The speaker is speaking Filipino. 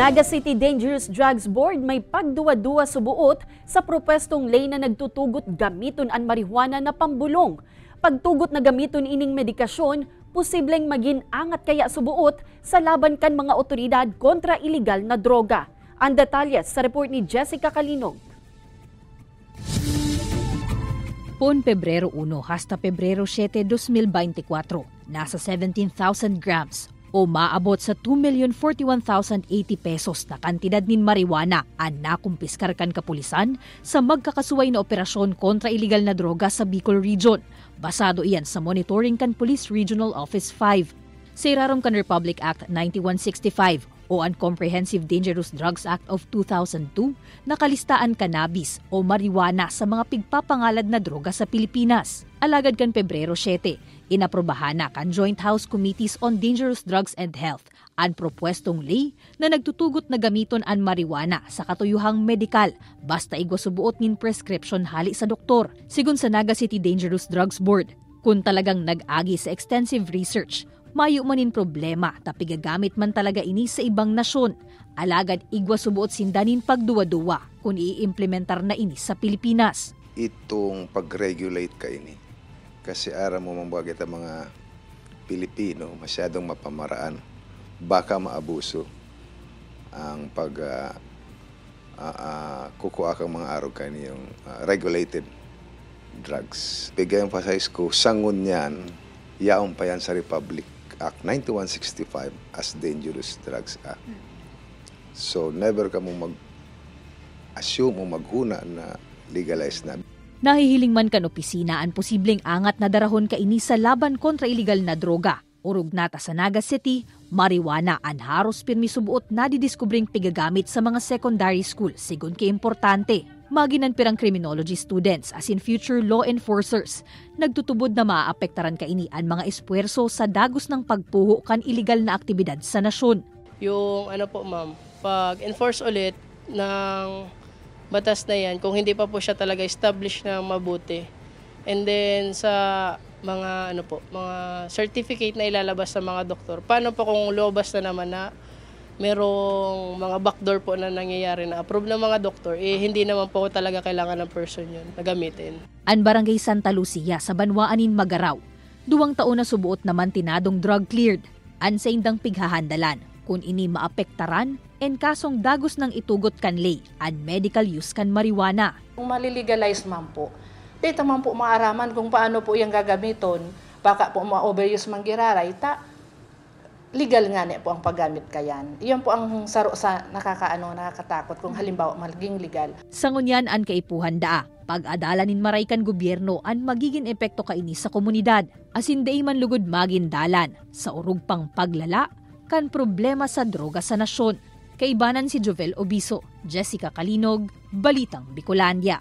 Naga City Dangerous Drugs Board may pagduwa-duwa subuot sa propwestong lay na nagtutugot gamiton ang marihuana na pambulong. Pagtugot na gamiton ining medikasyon, posibleng maging angat kaya subuot sa laban kan mga otoridad kontra iligal na droga. Ang detalye sa report ni Jessica Kalinog. Pon Pebrero 1 hasta Pebrero 7, 2024, nasa 17,000 grams o maabot sa 2,041,080 pesos na kantidad nin marijuana ang nakumpiskar kan kapulisan sa magkakasuway na operasyon kontra iligal na droga sa Bicol Region. Basado iyan sa monitoring kan Police Regional Office 5. Sa irarom kan Republic Act 9165 o ang Comprehensive Dangerous Drugs Act of 2002, nakalistaan cannabis o marijuana sa mga pigpapangalad na droga sa Pilipinas. Alagad kan Pebrero 7, inaprobahan na kan Joint House Committees on Dangerous Drugs and Health ang propwestong lay na nagtutugot na gamiton ang marijuana sa katuyuhang medikal basta igwasubuot nin prescription hali sa doktor. Sigun sa Naga City Dangerous Drugs Board, kung talagang nag-agi sa extensive research, mayo manin problema tapigagamit man talaga ini sa ibang nasyon. Alagad igwasubuot sindanin pagduwa-duwa kung i-implementar na ini sa Pilipinas. Itong pag-regulate ka ini. Kasi aram mo mambagit ang mga Pilipino masyadong mapamaraan. Baka maabuso ang kukuha kang mga araw kaniyong regulated drugs. Big-emphasize ko, sangon yan, yaon pa yan sa Republic Act 9165 as Dangerous Drugs Act. So never ka mo mag-assume o maghuna na legalize na. Nahihiling man kan opisina ang posibleng angat na darahon kaini sa laban kontra iligal na droga. Urog nata sa Naga City, marijuana ang haros pirmi subuot na didiskubring pigagamit sa mga secondary school sigun kay importante. Maginan pirang criminology students as in future law enforcers. Nagtutubod na maaapektaran kaini ang mga espuwerso sa dagos ng pagpuho kan iligal na aktibidad sa nasyon. Yung ma'am, pag-enforce ulit ng batas na yan, kung hindi pa po siya talaga established na mabuti. And then sa mga mga certificate na ilalabas sa mga doktor. Paano po kung lobas na naman na merong mga backdoor po na nangyayari na approve ng mga doktor, hindi naman po talaga kailangan ng person yun na gamitin. Ang Barangay Santa Lucia sa Banwaanin Magaraw, 2 taon na subuot naman tinadong drug cleared. An sa indang pighahandalan, kung ini maapektaran, en kasong dagos ng itugot kanlay, an medical use kan marijuana. Kung malilegalize man po, dito man po maaraman kung paano po yung gagamiton, baka po ma-overuse manggiraray, legal nga po ang paggamit kayan. Iyon po ang saro sa nakakatakot kung halimbawa maging legal. Sangunyan an kaipuhan daa, pag-adalanin maray kan gobyerno an magiging epekto kaini sa komunidad. Asin day man lugod magindalan sa urug pang paglala kan problema sa droga sa nasyon. Kaibanan si Jovel Obiso, Jessica Kalinog, Balitang Bicolandia.